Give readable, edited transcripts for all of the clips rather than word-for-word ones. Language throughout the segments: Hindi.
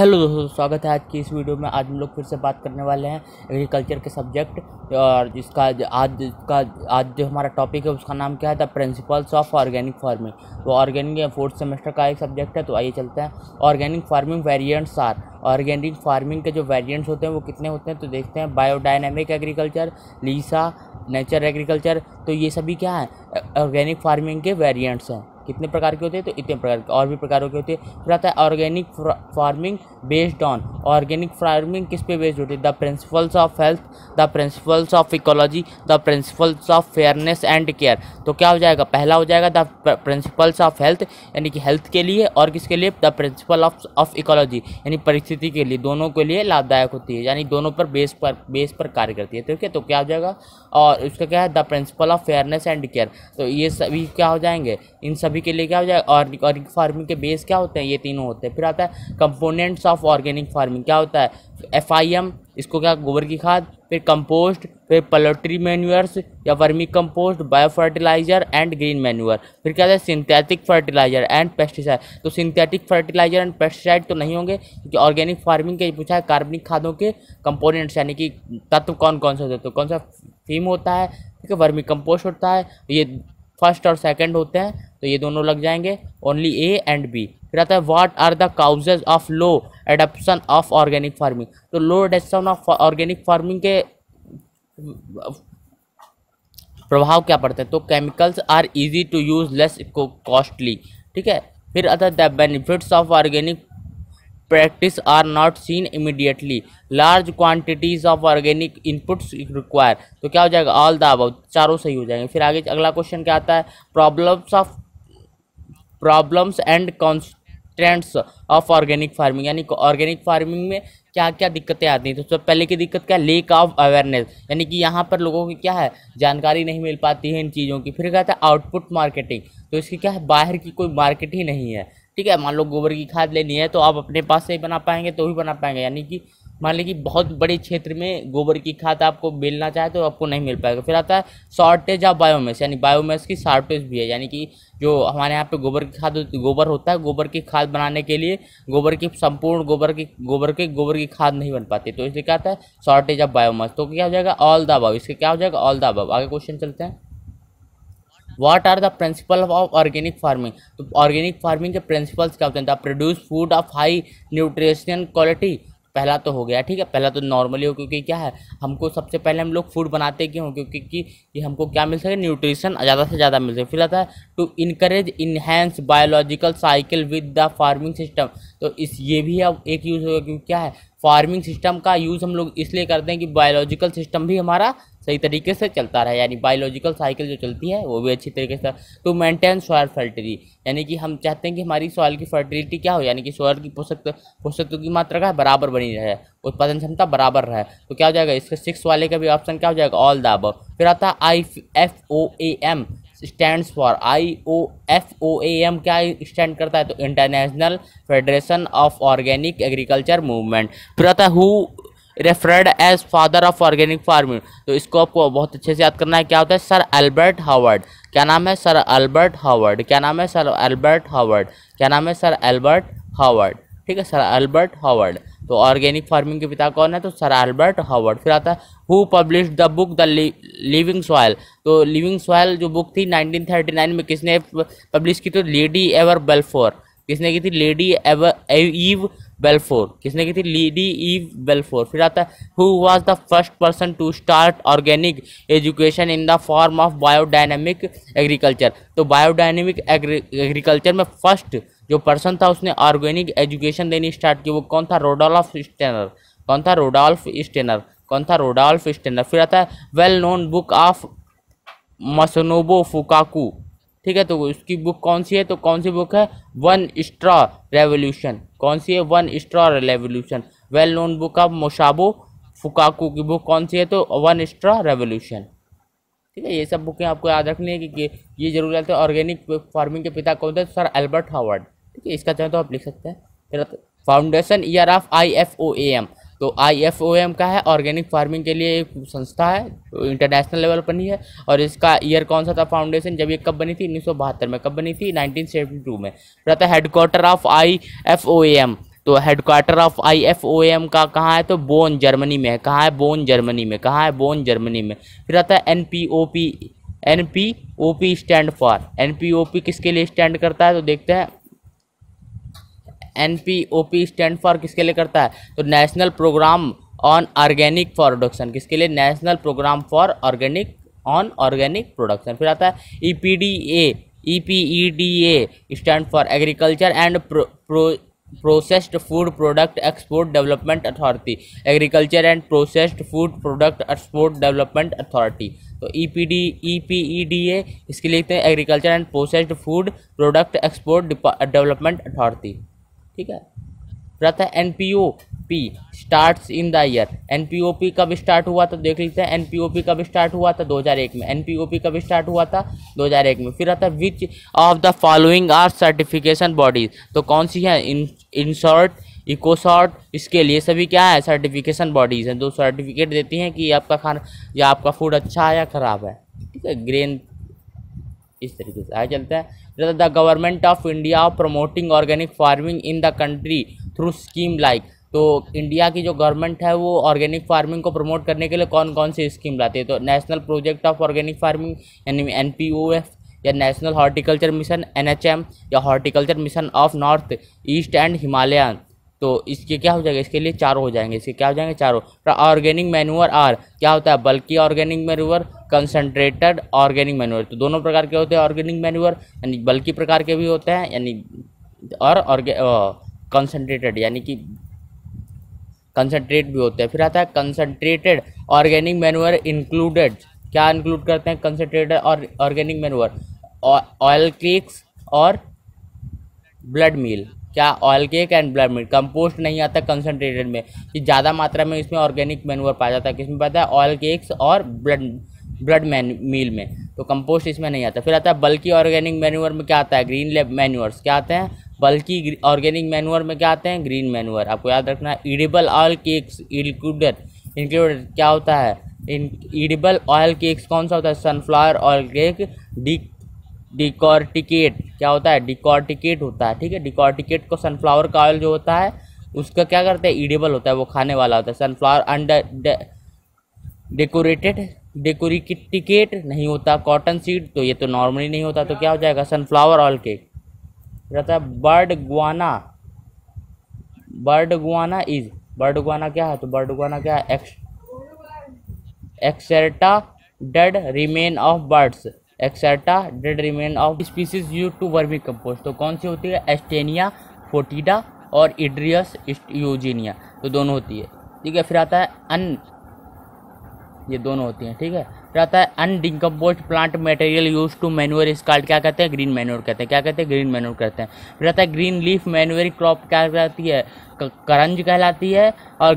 हेलो दोस्तों, स्वागत है आज की इस वीडियो में। आज हम लोग फिर से बात करने वाले हैं एग्रीकल्चर के सब्जेक्ट और जिसका आज जो हमारा टॉपिक है उसका नाम क्या है, the principles of organic farming. तो ऑर्गेनिक 4th सेमेस्टर का एक सब्जेक्ट है। तो आइए चलते हैं। Organic farming variants are, organic farming के जो वेरिएंट्स होते हैं वो कितने होते हैं तो देखते हैं। Biodynamic agriculture, लीसा, nature agriculture. तो ये सभी क्या है, ऑर्गेनिक फार्मिंग के वेरिएंट्स हैं। कितने प्रकार के होते हैं तो इतने प्रकार के, और भी प्रकारों के होते हैं। फिर आता है organic farming based on, organic farming किस पे बेस्ड होती है, the principles of health, the principles of ecology, the principles of fairness and care. तो क्या हो जाएगा, पहला हो जाएगा द प्रिंसिपल्स ऑफ हेल्थ, यानी कि हेल्थ के लिए, और किसके लिए, द प्रिंसिपल ऑफ इकोलॉजी, यानी परिस्थिति के लिए, दोनों के लिए लाभदायक होती है, यानी दोनों पर बेस पर कार्य करती है। ठीक है, तो क्या हो जाएगा, और इसका क्या है, the principle of fairness and care. तो ये सभी क्या हो जाएंगे, इन सभी के लिए क्या हो जाएगा, ऑर्गेनिक फार्मिंग के बेस क्या होते हैं, ये तीनों होते हैं। फिर आता है कंपोनेंट्स ऑफ ऑर्गेनिक फार्मिंग, क्या होता है, FIM, इसको क्या, गोबर की खाद, फिर कंपोस्ट, फिर पोल्ट्री मैन्यूअर्स या vermi compost, bio fertiliser and green manure. फिर क्या है, सिंथेटिक फर्टिलाइजर एंड पेस्टिसाइड। तो सिंथेटिक फर्टिलाइजर एंड पेस्टिसाइड तो नहीं होंगे, क्योंकि ऑर्गेनिक फार्मिंग के पूछा है कार्बनिक खादों के कंपोनेंट्स, यानी कि तत्व कौन कौन से होते हैं। तो कौन सा फीम होता है, ठीक है, वर्मी कंपोस्ट होता है, ये फर्स्ट और सेकंड होते हैं, तो ये दोनों लग जाएंगे, ओनली A एंड B। फिर आता है what are the causes of low adoption of organic farming. तो low adoption of organic farming के प्रभाव क्या पड़ते हैं, तो chemicals are easy to use, less costly. ठीक है, फिर आता है the benefits of organic practice are not seen immediately, large quantities of organic inputs require। तो क्या हो जाएगा, ऑल द अबव, चारों सही हो जाएंगे। फिर आगे अगला क्वेश्चन क्या आता है, problems and constants of organic farming, यानी ऑर्गेनिक फार्मिंग में क्या क्या दिक्कतें आती हैं। तो सबसे पहले की दिक्कत क्या है, लेक ऑफ अवेयरनेस, यानी कि यहाँ पर लोगों की क्या है, जानकारी नहीं मिल पाती है इन चीज़ों की। फिर क्या आता है आउटपुट मार्केटिंग, तो इसकी क्या है, बाहर की कोई मार्केट ही नहीं है। ठीक है, मान लो गोबर की खाद लेनी है तो आप अपने पास से ही बना पाएंगे तो ही बना पाएंगे, यानी कि मान लीजिए कि बहुत बड़े क्षेत्र में गोबर की खाद आपको मिलना चाहे तो आपको नहीं मिल पाएगा। फिर आता है शॉर्टेज ऑफ बायोमेस, यानी बायोमेस की शॉर्टेज भी है, यानी कि जो हमारे यहाँ पे गोबर की खाद गोबर होता है, गोबर की खाद बनाने के लिए गोबर की संपूर्ण गोबर की खाद नहीं बन पाती, तो इसलिए क्या आता है शॉर्टेज ऑफ बायोमेस। तो क्या हो जाएगा, ऑल द अबव, इसके क्या हो जाएगा, ऑल द अबव। आगे क्वेश्चन चलते हैं, what are the principle of organic farming. तो ऑर्गेनिक फार्मिंग के प्रिंसिपल्स क्या होते हैं, the produce food of high nutrition quality. पहला तो हो गया, ठीक है, पहला तो नॉर्मली हो, क्योंकि क्या है, हमको सबसे पहले हम लोग फूड बनाते क्यों, क्योंकि ये हमको क्या मिल सके, न्यूट्रिशन ज़्यादा से ज़्यादा मिल सके। फिर आता है to encourage enhance biological cycle with the farming system. तो इस ये भी अब एक यूज़ होगा, क्योंकि क्या है, फार्मिंग सिस्टम का यूज़ हम लोग इसलिए करते हैं कि बायोलॉजिकल सिस्टम भी हमारा सही तरीके से चलता रहे, यानी बायोलॉजिकल साइकिल जो चलती है वो भी अच्छी तरीके से। टू मेंटेन सॉइल फर्टिलिटी, यानी कि हम चाहते हैं कि हमारी सॉइल की फर्टिलिटी क्या हो, यानी कि सॉइल की पोषक की मात्रा का बराबर बनी रहे, उत्पादन क्षमता बराबर रहे। तो क्या हो जाएगा, इसके 6 वाले का भी ऑप्शन क्या हो जाएगा, ऑल द अबव। फिर आता है IFOAM स्टैंड्स फॉर, IFOAM क्या स्टैंड करता है, तो International Federation of Organic Agriculture Movement. फिर आता है who referred as father of organic farming. तो इसको आपको बहुत अच्छे से याद करना है, क्या होता है, सर अल्बर्ट हावर्ड। क्या नाम है, सर अल्बर्ट हावर्ड। क्या नाम है, सर अल्बर्ट हावर्ड। क्या नाम है, सर अल्बर्ट हावर्ड। ठीक है, सर अल्बर्ट हावर्ड। तो ऑर्गेनिक फार्मिंग के पिता कौन है, तो सर अल्बर्ट हावर्ड। फिर आता है who published the book the living soil. तो लिविंग सॉइल जो बुक थी 1939 में किसने पब्लिश की, तो लेडी एवर बेल्फोर। किसने की थी, लेडी ईव बेल्फोर। किसने की थी, लेडी ईव बेल्फोर। फिर आता है who was the first person to start organic education in the form of biodynamic agriculture. तो बायोडायनेमिक एग्रीकल्चर में फर्स्ट जो पर्सन था उसने ऑर्गेनिक एजुकेशन देनी स्टार्ट की, वो कौन था, रोडोल्फ स्टेनर। कौन था, रोडोल्फ स्टेनर। कौन था, रोडोल्फ स्टेनर। फिर आता है well known book of Masanobu Fukuoka. ठीक है, तो उसकी बुक कौन सी है, तो कौन सी बुक है, वन स्ट्रॉ रेवोल्यूशन। कौन सी है, one straw revolution. Well known book of Masanobu Fukuoka की बुक कौन सी है, तो वन स्ट्रॉ रेवोल्यूशन। ठीक है, ये सब बुकें आपको याद रखनी है कि ये जरूर रहता है। ऑर्गेनिक फार्मिंग के पिता कौन थे, सर अल्बर्ट हावर्ड। ठीक है, इसका चाहे तो आप लिख सकते हैं। फिर फाउंडेशन ईयर ऑफ IFOAM। तो IFOAM का है, ऑर्गेनिक फार्मिंग के लिए एक संस्था है, तो इंटरनेशनल लेवल पर नहीं है। और इसका ईयर कौन सा था फाउंडेशन, जब ये कब बनी थी, 1972 में। कब बनी थी, 1972 में। फिर आता है हेडक्वार्टर ऑफ IFOAM तो हेडक्वार्टर ऑफ IFOAM का कहाँ है, तो बोन जर्मनी में है। कहाँ है, बोन जर्मनी में। कहाँ है, बोन जर्मनी में। फिर आता है NPOP। NPOP stand for, NPOP किसके लिए स्टैंड करता है, तो देखते हैं NPOP स्टैंड फॉर किसके लिए करता है, तो National Programme on Organic Production. किसके लिए, National Programme for Organic on Organic Production. फिर आता है EPEDA stand for Agriculture and Processed Food Product Export Development Authority. Agriculture and Processed Food Product Export Development Authority. तो EPEDA इसके लिए लिखते हैं Agriculture and Processed Food Product Export Development Authority. ठीक है। फिर आता है NPOP starts in the year. NPOP कब स्टार्ट हुआ, तो देख लेते हैं NPOP कब स्टार्ट हुआ था, 2001 में। NPOP कब स्टार्ट हुआ था, 2001 में। फिर आता है which of the following are certification bodies. तो कौन सी है, इंसॉर्ट, इकोसॉर्ट, इसके लिए सभी क्या है, सर्टिफिकेशन बॉडीज हैं, जो सर्टिफिकेट देती हैं कि आपका खाना या आपका फूड अच्छा है या ख़राब है। ठीक है, ग्रेन इस तरीके से आगे चलते हैं। The government of India promoting organic farming in the country through scheme like. तो इंडिया की जो गवर्नमेंट है वो ऑर्गेनिक फार्मिंग को प्रमोट करने के लिए कौन कौन सी स्कीम लाती है, तो national project of organic farming यानी NPOF, या नेशनल हॉर्टिकल्चर मिशन NHM, या horticulture mission of north east and Himalayan. तो इसके क्या हो जाएगा, इसके लिए चारों हो जाएंगे। इसके क्या हो जाएंगे, चारों। ऑर्गेनिक मैन्योर आर क्या होता है, बल्कि organic manure, concentrated organic manure. तो दोनों प्रकार के होते हैं ऑर्गेनिक मैन्योर, यानी बल्कि प्रकार के भी होते हैं, यानी और कंसनट्रेटेड यानी कि कंसनट्रेट भी होते हैं। फिर आता है कंसनट्रेटेड ऑर्गेनिक मैन्योर इंक्लूडेड, क्या इंक्लूड करते हैं कंसनट्रेटेड और ऑर्गेनिक मैन्योर, ऑयल केक्स और ब्लड मील। क्या, oil cake and blood meal. Compost नहीं आता कंसनट्रेटेड में, कि ज़्यादा मात्रा में इसमें ऑर्गेनिक मैन्योर पाया जाता है। किसमें पाता है, ऑयल केक्स और ब्लड मील में। तो कंपोस्ट इसमें नहीं आता। फिर आता है बल्कि ऑर्गेनिक मैन्योर में क्या आता है, ग्रीन लेब मैन्योर्स। क्या आते हैं, बल्कि ऑर्गेनिक मैन्योर में क्या आते हैं, ग्रीन मैन्योर। आपको याद रखना है। ईडिबल ऑयल केक्स इंक्लूडेड क्या होता है, ईडिबल ऑयल केक्स कौन सा होता है, सनफ्लावर ऑयल केक। डिकॉर्टिकेट क्या होता है, डिकॉर्टिकेट होता है। ठीक है, डिकॉर्टिकेट को सनफ्लावर का ऑयल जो होता है उसका क्या करते हैं, ईडिबल होता है, वो खाने वाला होता है। सनफ्लावर अंडर डेकोरिटिकेट नहीं होता। कॉटन सीड तो ये तो नॉर्मली नहीं होता, तो क्या हो जाएगा, सनफ्लावर ऑयल केक। रहता है बर्ड गुआना। बर्ड गुआना क्या है, तो बर्ड गुआना क्या है, excreta dead remain of birds. Excreta dead remain of species use to vermicompost. तो कौन सी होती है, एस्टेनिया फोटिडा और इड्रियस यूजीनिया। तो दोनों होती है। ठीक है। फिर आता है ये दोनों होती हैं। ठीक है। फिर आता है undecomposed plant material use to manure is called, क्या कहते हैं, ग्रीन मैन्योर कहते हैं। क्या कहते हैं, ग्रीन मैन्योर कहते हैं। फिर आता है ग्रीन लीफ मैन्योरिंग क्रॉप क्या कहलाती है, करंज कहलाती है, और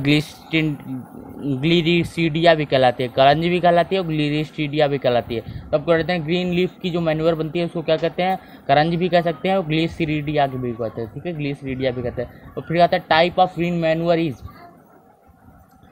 ग्लिरिसीडिया भी कहलाती है। करंज भी कहलाती है और ग्लिरिसीडिया भी कहलाती है। तो आपको कहते हैं ग्रीन लीफ की जो मैन्योर बनती है उसको क्या कहते हैं, करंज भी कह सकते हैं और ग्लिसरीडिया भी कहते हैं। ठीक है, ग्लिसरीडिया भी कहते हैं। और फिर आता है type of green manure is,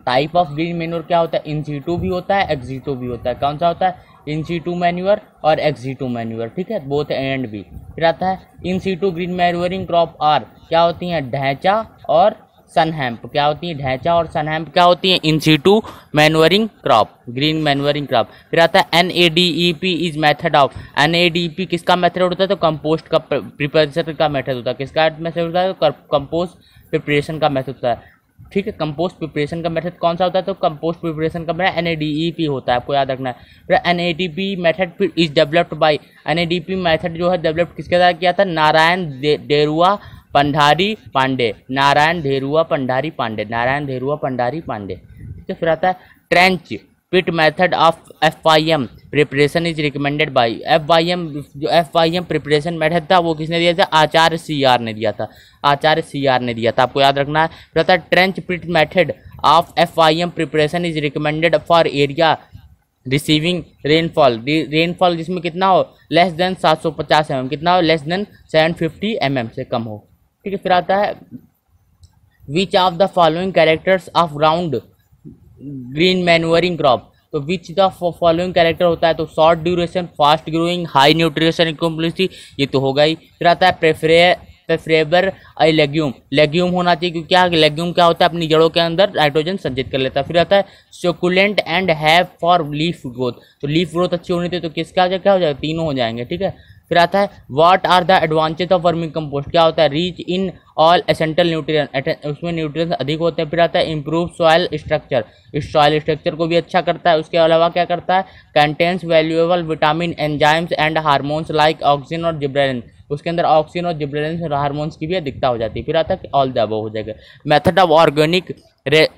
type of green manure क्या होता है, इन सीटू भी होता है, एक्सिटू भी होता है। कौन सा होता है, इन सीटू मैन्योर और एक्सिटू मैन्योर। ठीक है, बोथ एंड भी। फिर आता है in situ green manuring crop are क्या होती हैं, ढैंचा और सनहैम्प। क्या होती है, ढैंचा और सनहैम्प क्या होती हैं, in situ manuring crop, green manuring crop. फिर आता है NADEP is method of, NADEP किसका मेथड होता है, तो कंपोस्ट का प्रिपरेशन का मेथड होता है। किसका मेथड होता है, तो कंपोस्ट प्रिपरेशन का मेथड होता है। ठीक है, कंपोस्ट प्रिपरेशन का मेथड कौन सा होता है, तो कंपोस्ट प्रिपरेशन का मेथड NADEP होता है, आपको याद रखना है। फिर NADP मेथड फिर is developed by, NADP method जो है डेवलप किसके द्वारा किया था, नारायण धेरुआ पंडारी पांडे। नारायण धेरुआ पंडारी पांडे, नारायण धेरुआ पंडारी पांडे। ठीक है। फिर आता है trench pit method of FYM preparation is recommended by. FYM जो FYM प्रिपरेशन मेथड था वो किसने दिया था, आचार्य CR ने दिया था, आचार्य CR ने दिया था, आपको याद रखना है। फिर आता है trench pit method of FYM preparation is recommended for area receiving rainfall जिसमें कितना हो, लेस देन 750 mm, कितना हो, लेस देन 750 mm से कम हो। ठीक है। फिर आता है which of the following characters of round green manuring crop. तो विच द फॉलोइंग कैरेक्टर होता है, तो short duration, fast growing, high nutrition equality, ये तो होगा ही। फिर आता है प्रेफरेबल ए लेग्यूम, लेग्यूम होना चाहिए क्योंकि क्या लेग्यूम क्या होता है, अपनी जड़ों के अंदर नाइट्रोजन संचित कर लेता है। फिर आता है succulent and have for leaf growth, तो लीफ ग्रोथ अच्छी होनी चाहिए, तो किसका क्या हो जाएगा, तीनों हो जाएंगे, ठीक है। फिर आता है what are the advantage of vermi compost, क्या होता है, rich in all essential nutrient, उसमें न्यूट्रिएंट्स अधिक होते हैं। फिर आता है इम्प्रूव सॉइल स्ट्रक्चर, इस सॉइल स्ट्रक्चर को भी अच्छा करता है। उसके अलावा क्या करता है, contains valuable vitamin enzymes and hormones like oxygen और जिब्रेलिन, उसके अंदर ऑक्सीजन और जिब्रेलिन हार्मोन्स की भी अधिकता हो जाती है। फिर आता है ऑल द अबव हो जाएगा। Method of organic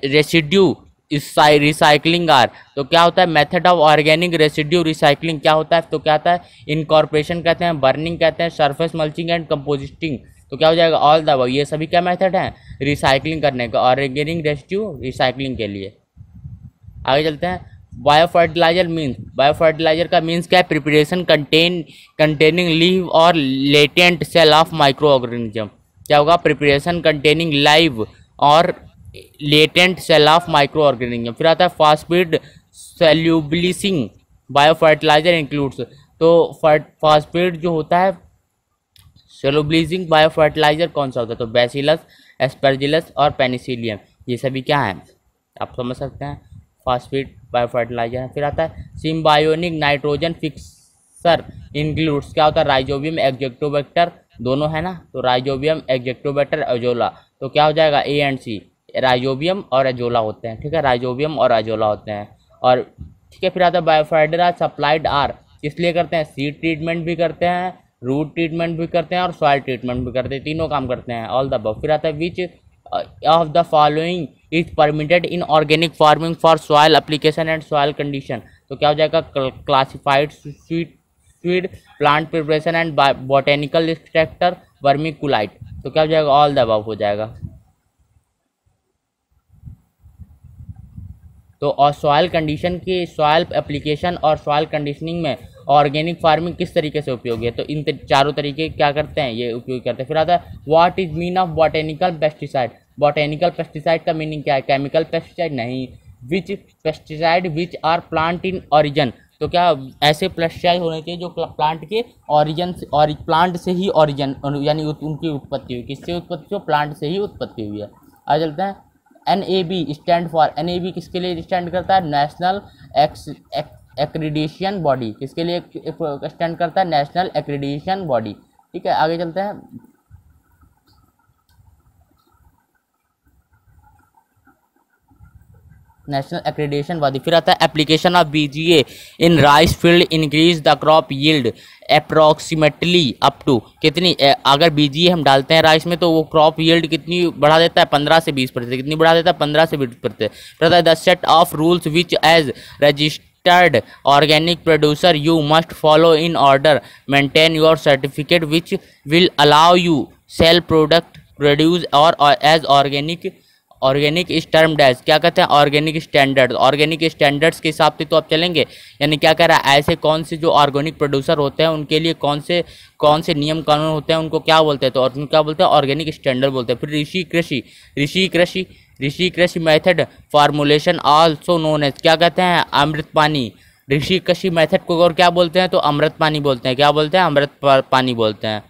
residue recycling are, तो क्या होता है, method of organic residue recycling क्या होता है, तो क्या आता है, इनकॉर्पोरेशन कहते हैं, बर्निंग कहते हैं, सरफेस मल्चिंग एंड कंपोजिस्टिंग, तो क्या हो जाएगा ऑल द अबव। ये सभी क्या मेथड हैं रिसाइकलिंग करने का, ऑर्गेनिक रेसिड्यू रिसाइकलिंग के लिए। आगे चलते हैं। Bio fertiliser means, bio fertiliser का मीन्स क्या है, preparation containing live or latent cell of micro organism, क्या होगा, preparation containing live or latent cell of micro organism. फिर आता है phosphate solubilising bio fertiliser includes, तो फास्फेट जो होता है सॉल्युबिलिसिंग बायो फर्टिलाइजर कौन सा होता है, तो बैसिलस, एस्परजिलस और पेनिसिलियम, ये सभी क्या हैं आप समझ सकते हैं, फास्फेट बायो फर्टिलाइजर है। फिर आता है सिम्बायोनिक नाइट्रोजन फिक्सर इंक्लूड्स, क्या होता है, राइजोबियम एग्जेक्टोबैक्टर, दोनों है ना, तो राइजोबियम एग्जेक्टोबैक्टर एजोला, तो क्या हो जाएगा ए एंड सी, राइजोबियम और एजोला होते हैं, ठीक है, राइजोबियम और एजोला होते हैं। और ठीक है, फिर आता है बायोफर्टिलाइजर सप्लाइड आर, किस लिए करते हैं, सीड ट्रीटमेंट भी करते हैं, रूट ट्रीटमेंट भी करते हैं और सॉइल ट्रीटमेंट भी करते हैं, तीनों काम करते हैं ऑल द अबव। फिर आता है which of the following is permitted in organic farming for soil application and soil condition, तो क्या हो जाएगा, classified seed plant preparation and botanical extractor vermiculite, तो क्या हो जाएगा ऑल द अबव हो जाएगा। तो और सॉइल कंडीशन की, सॉइल एप्लीकेशन और सॉइल कंडीशनिंग में ऑर्गेनिक फार्मिंग किस तरीके से उपयोगी है, तो इन चारों तरीके क्या करते हैं, ये उपयोग करते हैं। फिर आता है what is mean of botanical pesticide, botanical pesticide का मीनिंग क्या है, केमिकल पेस्टिसाइड नहीं, which pesticide which are plant in origin, तो क्या ऐसे पेस्टिसाइड होने चाहिए जो प्लांट के ऑरिजिन से, और प्लांट से ही ऑरिजिन यानी उनकी उत्पत्ति हुई, किससे उत्पत्ति हो, प्लांट से ही उत्पत्ति हुई है। आ चलते हैं NAB स्टैंड फॉर, NAB किसके लिए स्टैंड करता है, नेशनल एक्रीडिशन बॉडी, किसके लिए स्टैंड करता है, नेशनल एक्रीडिशन बॉडी, ठीक है। आगे चलते हैं। National accreditation body. फिर आता है application of BGA in rice field increase the crop yield approximately up to, कितनी, अगर BGA हम डालते हैं राइस में तो वो क्रॉप यील्ड कितनी बढ़ा देता है, 15 से 20%, कितनी बढ़ा देता है, 15 से 20%। फिर आता है the set of rules which as registered organic producer you must follow in order maintain your certificate which will allow you sell product produce or as organic इस टर्म डैश, क्या कहते हैं, ऑर्गेनिक स्टैंडर्ड्स, ऑर्गेनिक स्टैंडर्ड्स के हिसाब से तो आप चलेंगे, यानी क्या कह रहा है, ऐसे कौन से जो ऑर्गेनिक प्रोड्यूसर होते हैं उनके लिए कौन से नियम कानून होते हैं, उनको क्या बोलते हैं, तो उनको क्या बोलते हैं, ऑर्गेनिक स्टैंडर्ड बोलते हैं। फिर Rishi Krishi method formulation also known as, क्या कहते हैं, अमृत पानी, ऋषि कृषि मेथड को और क्या बोलते हैं, तो अमृत पानी बोलते हैं, क्या बोलते हैं, अमृत पानी बोलते हैं।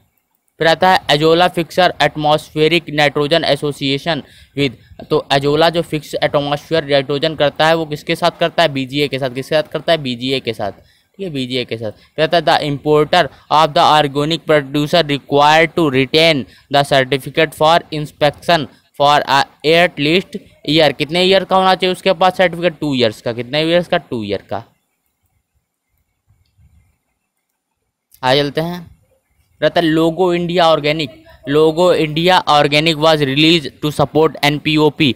फिर आता है azolla fixer atmospheric nitrogen association with, तो एजोला जो फिक्स एटमॉस्फेयर नाइट्रोजन करता है वो किसके साथ करता है, BGA के साथ, किसके साथ करता है, BGA के साथ, ठीक है, BGA के साथ। फिर आता है the importer of the organic producer required to retain the certificate for inspection for at least year, कितने ईयर का होना चाहिए उसके पास सर्टिफिकेट, 2 ईयर्स का, कितने ईयर्स का, 2 ईयर का। आ चलते हैं। रहता है logo India organic was release to support NPOP,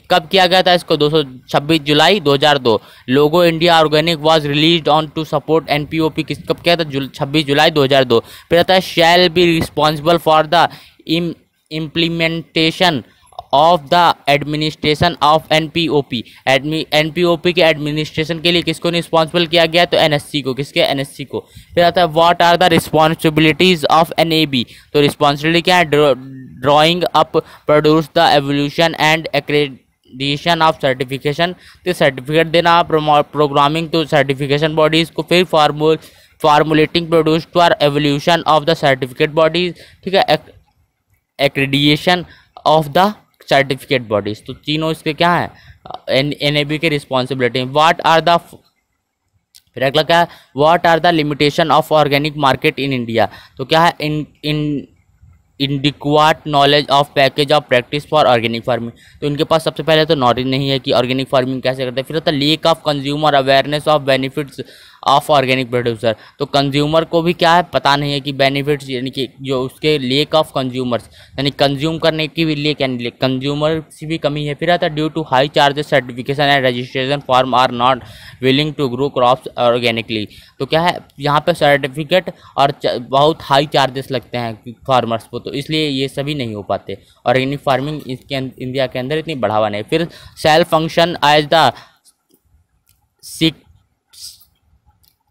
कब किया गया था इसको, 26 जुलाई 2002। Logo India organic was release on to support NPOP, किस कब किया था, 26 जुलाई 2002। फिर आता है shall be responsible for the implementation of the administration of NPOP, NPOP के एडमिनिस्ट्रेशन के लिए किसको रिस्पॉन्सिबल किया गया, तो NSC को, किसके, NSC को। फिर आता है what are the responsibilities of NAB, तो रिस्पॉन्सिबिलिटी क्या है, drawing up produce the evolution and accreditation of certification, तो सर्टिफिकेट देना, प्रोग्रामिंग तो सर्टिफिकेशन बॉडीज को, फिर formulating produce to are evolution of the certificate bodies, ठीक है, accreditation of the certificate bodies. तो तीनों इसके क्या है, NAB के रिस्पॉन्सिबिलिटी। व्हाट आर द, फिर अगला क्या है, what are the limitation of organic market in India. तो क्या है, in inadequate knowledge of package of practice for organic farming. तो इनके पास सबसे पहले तो नॉलेज नहीं है कि ऑर्गेनिक फार्मिंग कैसे करते हैं। फिर होता है lake of consumer awareness of benefits of organic producer. तो कंज्यूमर को भी क्या है, पता नहीं है कि बेनिफिट्स, यानी कि जो उसके लेक ऑफ कंज्यूमर्स, यानी कंज्यूम करने की भी लेक, यानी कंज्यूमर की भी कमी है। फिर आता है due to high charges certification and registration farm are not willing to grow crops organically. तो क्या है, यहाँ पे सर्टिफिकेट और बहुत हाई चार्जेस लगते हैं फार्मर्स को, तो इसलिए ये सभी नहीं हो पाते। ऑर्गेनिक फार्मिंग इसके इंडिया के अंदर इतनी बढ़ावा नहीं। फिर self function as the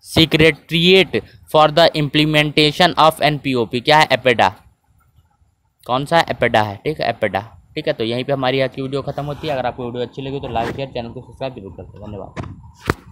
secretariat for the implementation of NPOP। क्या है, एपेडा। कौन सा है, एपेडा है, ठीक है, एपेडा। ठीक है, तो यहीं पे हमारी आज की वीडियो खत्म होती है। अगर आपको वीडियो अच्छी लगी तो लाइक शेयर, चैनल को सब्सक्राइब जरूर करते हैं। धन्यवाद।